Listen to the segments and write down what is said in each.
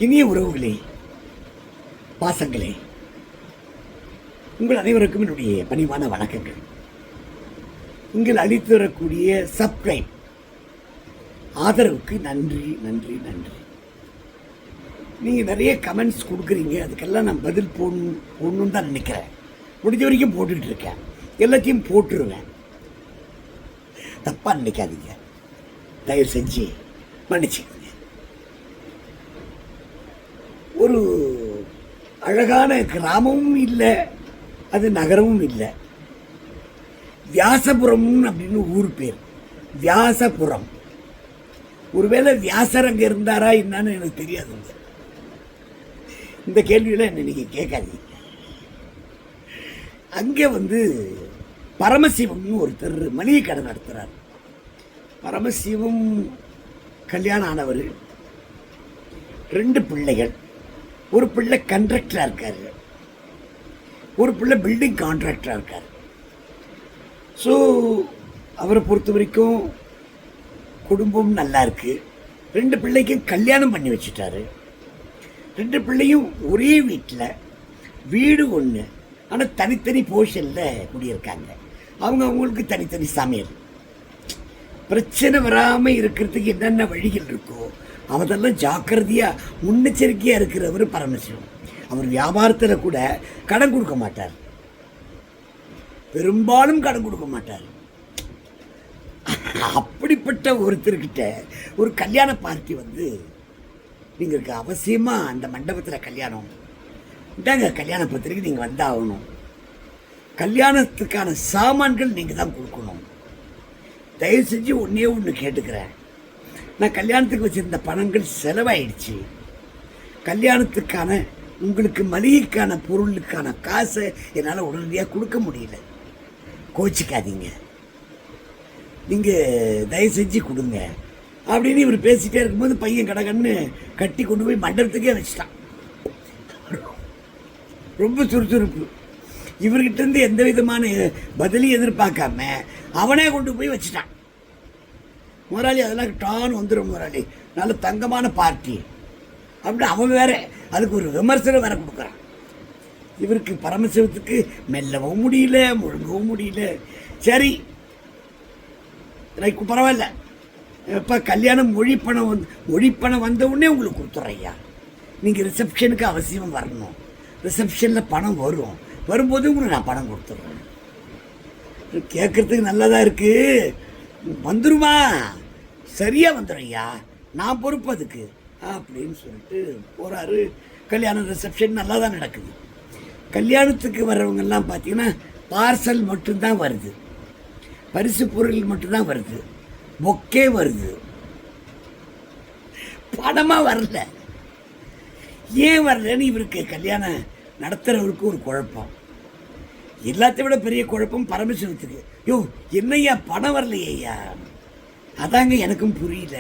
இனிய உறவுகளே, பாசங்களே, உங்கள் அனைவருக்கும் என்னுடைய பணிவான வணக்கங்கள். நீங்கள் அளித்து வரக்கூடிய சப்ஸ்கிரைப் ஆதரவுக்கு நன்றி நன்றி நன்றி. நீங்கள் நிறைய கமெண்ட்ஸ் கொடுக்குறீங்க, அதுக்கெல்லாம் நான் பதில் போடணுன்னு தான் நினைக்கிறேன். முடிஞ்ச வரைக்கும் போட்டுக்கிட்டு இருக்கேன், எல்லாத்தையும் போட்டுருவேன். தப்பாக நினைக்காதீங்க, தயவு செஞ்சு மன்னிச்சுக்கோங்க. ஒரு அழகான கிராமமும் இல்லை, அது நகரமும் இல்லை. வியாசபுரம் அப்படின்னு ஊர் பேர், வியாசபுரம். ஒருவேளை வியாசர் அங்கே இருந்தாரா என்னன்னு எனக்கு தெரியாதுங்க. இந்த கேள்வியில் என்ன நீங்கள் கேட்காதீங்க. அங்கே பரமசிவம்னு ஒருத்தர் மளிகை கடை நடத்துகிறார். பரமசிவம் கல்யாணம் ஆனவர், 2 பிள்ளைகள். ஒரு பிள்ளை கண்ட்ராக்டராக இருக்கார், ஒரு பிள்ளை பில்டிங் கான்ட்ராக்டராக இருக்கார். ஸோ அவரை பொறுத்த வரைக்கும் குடும்பம் நல்லா இருக்கு. 2 பிள்ளைக்கும் கல்யாணம் பண்ணி வச்சுட்டாரு. 2 பிள்ளையும் ஒரே வீட்டில், வீடு ஒன்று, ஆனால் தனித்தனி போர்ஷனில் குடியிருக்காங்க. அவங்களுக்கு தனித்தனி சமையல். பிரச்சனை வராமல் இருக்கிறதுக்கு என்னென்ன வழிகள் இருக்கோ அதெல்லாம் ஜாக்கிரதையாக முன்னெச்சரிக்கையாக இருக்கிறவர் பரமசிவம். அவர் வியாபாரத்தில் கூட கடன் கொடுக்க மாட்டார், பெரும்பாலும் கடன் கொடுக்க மாட்டார். அப்படிப்பட்ட ஒருத்தர்கிட்ட ஒரு கல்யாண பார்ட்டி நீங்கள் அவசியமாக அந்த மண்டபத்தில் கல்யாணம் இந்தாங்க, கல்யாண பத்திரிக்கை நீங்கள் வந்தாகணும். கல்யாணத்துக்கான சாமான்கள் நீங்கள் தான் கொடுக்கணும். தயவு செஞ்சு ஒன்றே ஒன்று கேட்டுக்கிறேன். நான் கல்யாணத்துக்கு வச்சுருந்த பணங்கள் செலவாயிடுச்சு. கல்யாணத்துக்கான உங்களுக்கு மளிகைக்கான பொருளுக்கான காசை என்னால் உடனடியாக கொடுக்க முடியல. கோச்சிக்காதீங்க, நீங்கள் தயவு செஞ்சு கொடுங்க அப்படின்னு இவர் பேசிகிட்டே இருக்கும்போது பையன் கடகன்னு கட்டி கொண்டு போய் மண்டபத்துக்கே வச்சுட்டான். ரொம்ப சுறுசுறுப்பு. இவர்கிட்டருந்து எந்த விதமான பதிலையும் எதிர்பார்க்காம அவனே கொண்டு போய் வச்சுட்டான். முதலாளி அதெல்லாம் டான் வந்துடும், முதலாளி நல்ல தங்கமான பார்ட்டி அப்படின்னு அவன் வேற அதுக்கு ஒரு விமர்சனம் வேற கொடுக்குறான். இவருக்கு பரமசிவத்துக்கு மெல்லவும் முடியல, முழுங்கவும் முடியல. சரி, எனக்கு பரவாயில்ல, இப்போ கல்யாணம் மொழிப்பணம் வந்த உடனே உங்களுக்கு கொடுத்துட்றையா. நீங்கள் ரிசப்ஷனுக்கு அவசியம் வரணும். ரிசப்ஷனில் பணம் வரும்போது உங்களுக்கு நான் பணம் கொடுத்துட்றேன். கேட்குறதுக்கு நல்லதாக இருக்குது. வந்துருமா? சரியாக வந்துடும் ஐயா, நான் பொறுப்பு அதுக்கு அப்படின்னு சொல்லிட்டு போகிறாரு. கல்யாணம் ரிசப்ஷன் நல்லா தான் நடக்குது. கல்யாணத்துக்கு வர்றவங்கெல்லாம் பார்த்தீங்கன்னா பார்சல் மட்டும்தான் வருது, பரிசு பொருள் மட்டும்தான் வருது, பொக்கே வருது, பணமாக வரல. ஏன் வரலன்னு இவருக்கு கல்யாணம் நடத்துகிறவருக்கு ஒரு குழப்பம். எல்லாத்தையும் விட பெரிய குழப்பம் பரமசிவத்துக்கு. யோ என்னையா பணம் வரலையா? அதாங்க எனக்கும் புரியல,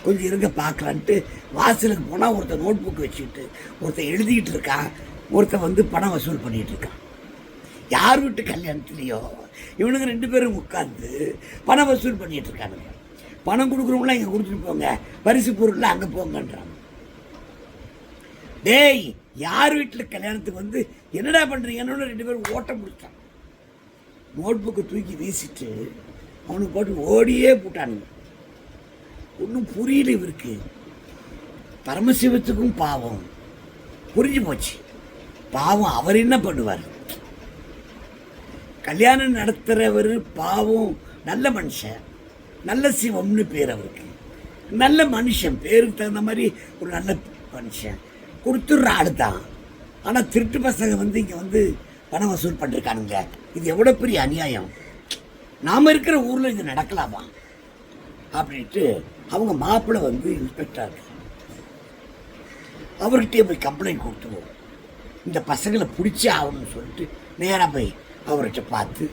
கொஞ்சம் இருங்க பார்க்கலான்ட்டு வாசலுக்கு போனால் ஒருத்தர் நோட் புக் வச்சுக்கிட்டு ஒருத்தர் எழுதிக்கிட்டு இருக்கான், ஒருத்தர் பணம் வசூல் பண்ணிகிட்டு இருக்கான். யார் வீட்டு கல்யாணத்துலேயோ இவனுங்க 2 பேரும் உட்காந்து பணம் வசூல் பண்ணிகிட்டு இருக்கானுங்க. பணம் கொடுக்குறவங்களாம் இங்கே கொடுத்துட்டு போங்க, பரிசு பொருள்லாம் அங்கே போங்கன்றாங்க. டேய், யார் வீட்டில் கல்யாணத்துக்கு என்னடா பண்ணுறீங்கன்னு 2 பேரும் ஓட்டம் முடிச்சான். நோட் புக்கை தூக்கி வீசிட்டு அவனுக்கு போட்டு ஓடியே போட்டானுங்க. ஒன்றும் புரியல இவருக்கு. பரமசிவத்துக்கும் பாவம் புரிஞ்சு போச்சு. பாவம் அவர் என்ன பண்ணுவார்? கல்யாணம் நடத்துகிறவர் பாவம் நல்ல மனுஷன், நல்ல சிவம்னு பேர் அவருக்கு. நல்ல மனுஷன், பேருக்கு தகுந்த மாதிரி ஒரு நல்ல மனுஷன். கொடுத்துட்ற ஆள் தான். ஆனால் திருட்டு பசங்க இங்கே பணம் வசூல் பண்ணிருக்கானுங்க. இது எவ்வளோ பெரிய அநியாயம். நாம் இருக்கிற ஊரில் இது நடக்கலாமா அப்படின்ட்டு அவங்க மாப்பிள்ளை இன்ஸ்பெக்டர் அவர்கிட்டே போய் கம்ப்ளைண்ட் கொடுத்துருவோம். இந்த பசங்களை பிடிச்சே ஆகணும்னு சொல்லிட்டு நேராக போய் அவர்கிட்ட பார்த்து,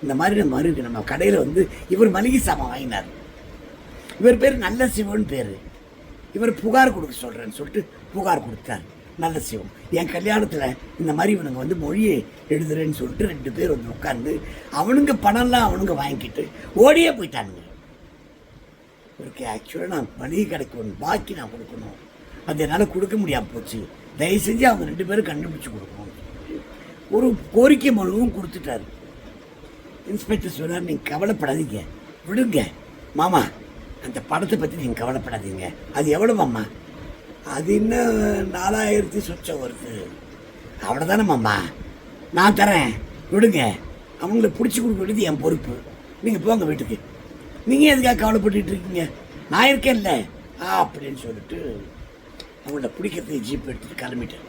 இந்த மாதிரி நம்ம கடையில் இவர் மளிகை சாமான் வாங்கினார். இவர் பேர் நல்ல சிவன் பேர். இவர் புகார் கொடுக்க சொல்கிறேன்னு சொல்லிட்டு புகார் கொடுத்தார். நல்ல சிவம், என் கல்யாணத்தில் இந்த மாதிரி இவனுங்க மொழியை எழுதுறேன்னு சொல்லிட்டு 2 பேர் உட்காந்து அவனுங்க பணம்லாம் அவனுங்க வாங்கிக்கிட்டு ஓடியே போயிட்டானுங்க. இவருக்கு ஆக்சுவலாக நான் மளிகை கடைக்கு பாக்கி நான் கொடுக்கணும் அது என்னால் கொடுக்க முடியாமல் போச்சு, தயவு செஞ்சு அவங்க 2 பேரும் கண்டுபிடிச்சி கொடுக்கணும். ஒரு கோரிக்கை மனுவும் கொடுத்துட்டாரு. இன்ஸ்பெக்டர் சொன்னார், நீங்கள் கவலைப்படாதீங்க, விடுங்க மாமா, அந்த படத்தை பற்றி நீங்கள் கவலைப்படாதீங்க. அது எவ்வளோ மாமா? அது இன்னும் 4000 சொச்சம் வருது. அவ்வளோதானே மாமா, நான் தரேன், விடுங்க. அவங்கள பிடிச்சி கொடுக்க வேண்டியது என் பொறுப்பு. நீங்கள் போங்க வீட்டுக்கு. நீங்கள் எதுக்காக கவலைப்பட்டு இருக்கீங்க, நான் இருக்கேன்ல அப்படின்னு சொல்லிட்டு அவங்கள பிடிக்கிறதுக்கு ஜீப் எடுத்துகிட்டு கிளம்பிட்டேன்.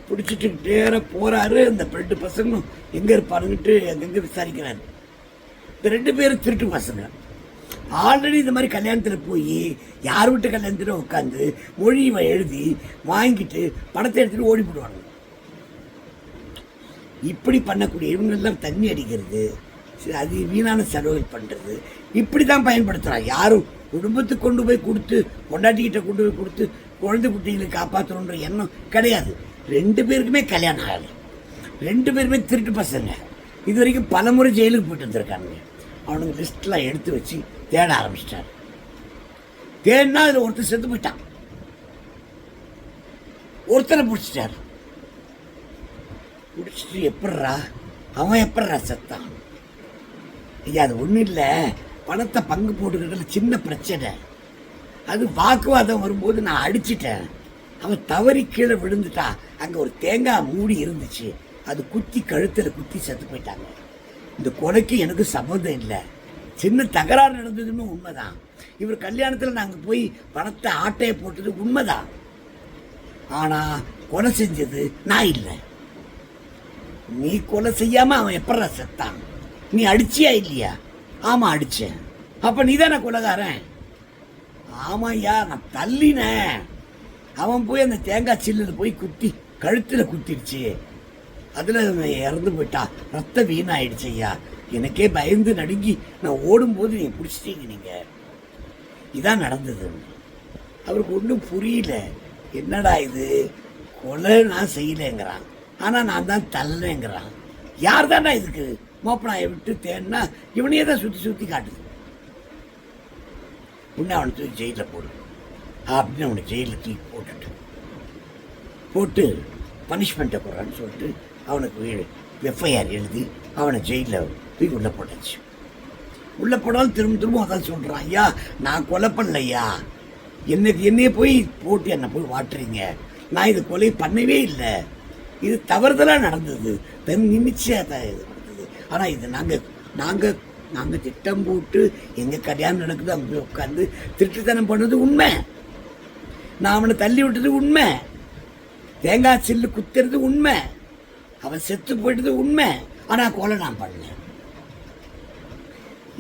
பிடிச்சிட்டு நேராக போகிறாரு. அந்த 2 பசங்களும் எங்கே இருப்பாருன்னுட்டு அங்கங்கே விசாரிக்கிறாரு. இந்த 2 பேரும் திருட்டு பசங்க. ஆல்ரெடி இந்த மாதிரி கல்யாணத்தில் போய் யார் வீட்டு கல்யாணத்தில் உட்காந்து மொழி எழுதி வாங்கிட்டு பணத்தை எடுத்துகிட்டு ஓடி போடுவாங்க. இப்படி பண்ணக்கூடிய இவங்கெல்லாம் தண்ணி அடிக்கிறது, அது வீணான செலவுகள் பண்ணுறது, இப்படி தான் பயன்படுத்துகிறாங்க. யாரும் குடும்பத்துக்கு கொண்டு போய் கொடுத்து, பொண்டாட்டிக்கிட்ட கொண்டு போய் கொடுத்து குழந்தை குட்டிகளை காப்பாற்றணுன்ற எண்ணம் கிடையாது. 2 பேருக்குமே கல்யாணம் ஆகலை. 2 பேருமே திருட்டு பசங்க. இது வரைக்கும் பல முறை ஜெயிலுக்கு போயிட்டு வந்திருக்காங்க. அவனுங்க லிஸ்ட்லாம் எடுத்து வச்சு தேட ஆரம்பிச்சிட்டாரு. தேடினா அதில் ஒருத்தர் செத்து போயிட்டான். ஒருத்தரை பிடிச்சிட்டாரு. பிடிச்சிட்டு எப்பட்றா அவன் எப்பட்றா செத்தான்? ஐயா, அது ஒன்றும் இல்லை, பணத்தை பங்கு போட்டுக்கிறதுல சின்ன பிரச்சனை. அது வாக்குவாதம் வரும்போது நான் அடிச்சிட்டேன். அவன் தவறி கீழே விழுந்துட்டா. அங்கே ஒரு தேங்காய் மூடி இருந்துச்சு, அது குத்தி கழுத்தில் குத்தி செத்து போயிட்டாங்க. இந்த கொலைக்கு எனக்கு சம்மந்தம் இல்லை. சின்ன தகராறு நடந்ததுன்னு உண்மைதான். இவர் கல்யாணத்தில் நாங்கள் போய் பணத்தை ஆட்டையை போட்டது உண்மைதான். ஆனால் கொலை செஞ்சது நான் இல்லை. நீ கொலை செய்யாமல் அவன் எப்படா செத்தான்? நீ அடிச்சியா இல்லையா? ஆமாம் அடித்தேன். அப்போ நீ தானே கொலைகாரன்? ஆமாய்யா, நான் தள்ளினேன். அவன் போய் அந்த தேங்காய் சில்லில் போய் குத்தி கழுத்தில் குத்திடுச்சு. அதில் இறந்து போயிட்டா. ரத்தம் வீணாயிடுச்சு ஐயா. எனக்கே பயந்து நடுங்கி நான் ஓடும்போது நீங்கள் பிடிச்சிட்டீங்க. நீங்கள் இதான் நடந்தது. அவருக்கு ஒன்றும் புரியல. என்னடா இது, கொலை நான் செய்யலைங்கிறான், ஆனால் நான் தான் தள்ளேங்கிறான். யார் தானே இதுக்கு மோப்பனாயை விட்டு தேன்னா இவனையே தான் சுற்றி சுற்றி காட்டுது. உன்னை அவனை தூக்கி ஜெயிலில் போடு அப்படின்னு அவனை ஜெயிலில் தூக்கி போட்டு பனிஷ்மெண்ட்டை போடுறான்னு சொல்லிட்டு அவனுக்கு எஃப்ஐஆர் எழுதி அவனை ஜெயிலில் தூக்கி உள்ளே போட்டாச்சு. உள்ளே போனாலும் திரும்ப அதான் சொல்கிறான், ஐயா நான் கொலை பண்ணலையா, என்னையே போய் போட்டு என்னை போய் வாட்டுறீங்க, நான் இது கொலை பண்ணவே இல்லை, இது தவறுதலாக நடந்தது, நிச்சயத்தை இது நடந்தது. ஆனால் இது நாங்கள் திட்டம் போட்டு எங்கள் கல்யாணம் நடக்குது, அங்கே போய் உட்காந்து திருட்டுத்தனம் பண்ணது உண்மை, நான் அவனை தள்ளி விட்டது உண்மை, தேங்காய் சில்லு குத்துறது உண்மை, அவன் செத்து போயிட்டது உண்மை, ஆனால் கொலை நான் பண்ணேன்.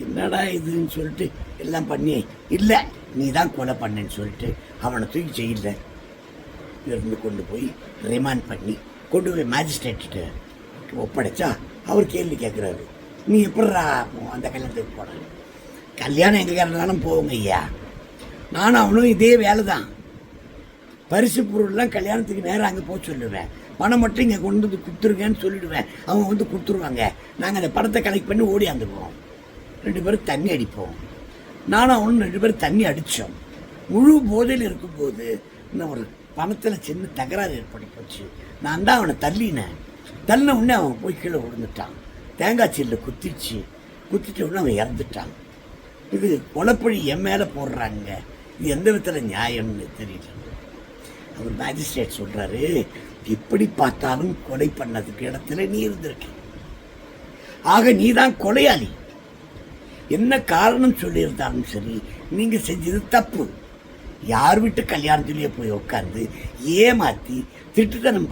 என்னடா இதுன்னு சொல்லிட்டு எல்லாம் பண்ணி, இல்லை நீ தான் கொலை பண்ணேன்னு சொல்லிட்டு அவனை தூக்கி ஜெயிலில் இருந்து கொண்டு போய் ரிமாண்ட் பண்ணி கொண்டு போய் மேஜிஸ்ட்ரேட்டு ஒப்படைச்சா அவர் கேள்வி கேட்குறாரு, நீ எப்பட்றா அந்த கல்யாணத்துக்கு போன? கல்யாணம் எங்கள் கல்யாணம் போவோங்க ஐயா, நானும் அவனும் இதே வேலை தான். பரிசு பொருள்லாம் கல்யாணத்துக்கு நேரம் அங்கே போக சொல்லுவேன், பணம் மட்டும் இங்கே கொண்டு வந்து கொடுத்துருங்கன்னு சொல்லிவிடுவேன், அவங்க வந்து கொடுத்துருவாங்க, நாங்கள் அந்த பணத்தை கலெக்ட் பண்ணி ஓடியாந்துக்குவோம், 2 பேரும் தண்ணி அடிப்போம். நானும் அவனும் 2 பேரும் தண்ணி அடித்தோம். முழு போதையில் இருக்கும்போது இன்னும் ஒரு பணத்தில் சின்ன தகராறு ஏற்பட்டு போச்சு. நான் தான் அவனை தள்ளினேன். தள்ளின உடனே அவன் போய் கீழே விழுந்துட்டான். தேங்காய் சில்ல குத்திட்ட உடனே அவன் இறந்துட்டான். இது கொலைப்பழி என் மேலே போடுறாங்க, இது எந்த விதத்தில் நியாயம்னு தெரியல. அவர் மேஜிஸ்ட்ரேட் சொல்கிறாரு, எப்படி பார்த்தாலும் கொலை பண்ணதுக்கு இடத்துல நீ இருந்திருக்க, ஆக நீ தான் கொலையாளி. என்ன காரணம் சொல்லியிருந்தாலும் சரி, நீங்கள் செஞ்சது தப்பு. யார் வீட்டு கல்யாணத்திலேயே போய் உட்காந்து ஏமாற்றி திட்டுத்தனம்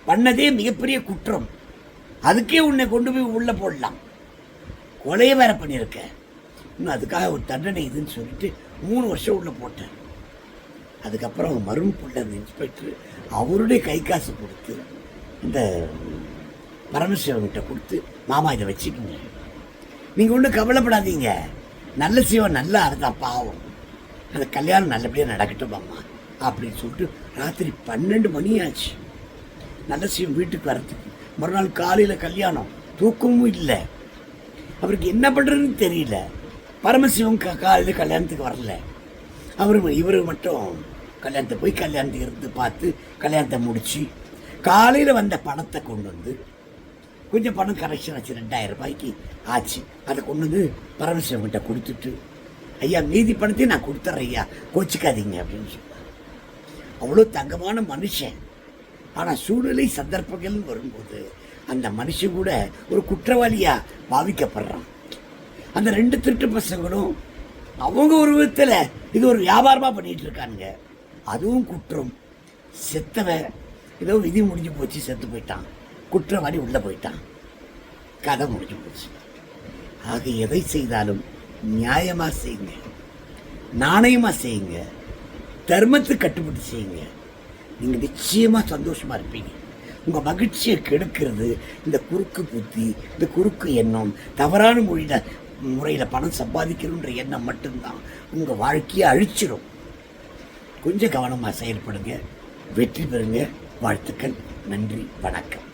பண்ணதே மிகப்பெரிய குற்றம். அதுக்கே உன்னை கொண்டு போய் உள்ளே போடலாம், கொலையை வேற பண்ணியிருக்க, இன்னும் அதுக்காக ஒரு தண்டனை இதுன்னு சொல்லிட்டு 3 வருஷம் உள்ளே போட்டேன். அதுக்கப்புறம் மரும் புள்ள அந்த இன்ஸ்பெக்டர் அவருடைய கை காசு கொடுத்து இந்த பரமசிவன்கிட்ட கொடுத்து, மாமா இதை வச்சுக்கோங்க, நீங்கள் ஒன்றும் கவலைப்படாதீங்க, நல்ல சிவன் நல்லா இருந்தால் பாவம், அந்த கல்யாணம் நல்லபடியாக நடக்கட்டும் மாமா அப்படின்னு சொல்லிட்டு ராத்திரி 12 மணி ஆச்சு. நல்ல சிவன் வீட்டுக்கு வரத்துக்கு மறுநாள் காலையில் கல்யாணம், தூக்கமும் இல்லை. அவருக்கு என்ன பண்ணுறதுன்னு தெரியல. பரமசிவம் காலையில் கல்யாணத்துக்கு வரல. இவர் மட்டும் கல்யாணத்தை போய் கல்யாணத்தை இருந்து பார்த்து கல்யாணத்தை முடித்து காலையில் வந்த பணத்தை கொண்டு வந்து கொஞ்சம் பணம் கரெக்ஷன் ஆச்சு, 2000 ரூபாய்க்கு ஆச்சு. அதை கொண்டு வந்து பரமசிவன்கிட்ட கொடுத்துட்டு, ஐயா மீதி பணத்தையும் நான் கொடுத்துட்றேன் ஐயா, கோச்சிக்காதீங்க அப்படின்னு சொன்னார். அவ்வளோ தங்கமான மனுஷன். ஆனால் சூழ்நிலை சந்தர்ப்பங்கள்னு வரும்போது அந்த மனுஷன் கூட ஒரு குற்றவாளியாக பாவிக்கப்படுறான். அந்த 2 திருட்டு பசங்களும் அவங்க ஒரு விதத்தில் இது ஒரு வியாபாரமாக பண்ணிகிட்டு இருக்கானுங்க. அதுவும் குற்றம். செத்தவன் ஏதோ விதி முடிஞ்சு போச்சு, செத்து போயிட்டான். குற்றவாளி உள்ளே போயிட்டான், கதை முடிஞ்சு போச்சு. ஆக எதை செய்தாலும் நியாயமாக செய்யுங்க, நாணயமாக செய்யுங்க, தர்மத்துக்கு கட்டுப்பட்டு செய்யுங்க. நீங்கள் நிச்சயமாக சந்தோஷமாக இருப்பீங்க. உங்கள் மகிழ்ச்சியை கெடுக்கிறது இந்த குறுக்கு புத்தி, இந்த குறுக்கு எண்ணம், தவறான முறையில் பணம் சம்பாதிக்கணுன்ற எண்ணம் மட்டும்தான் உங்கள் வாழ்க்கையை அழிச்சிடும். கொஞ்சம் கவனமாக செயல்படுங்க, வெற்றி பெறுங்க. வாழ்த்துக்கள். நன்றி, வணக்கம்.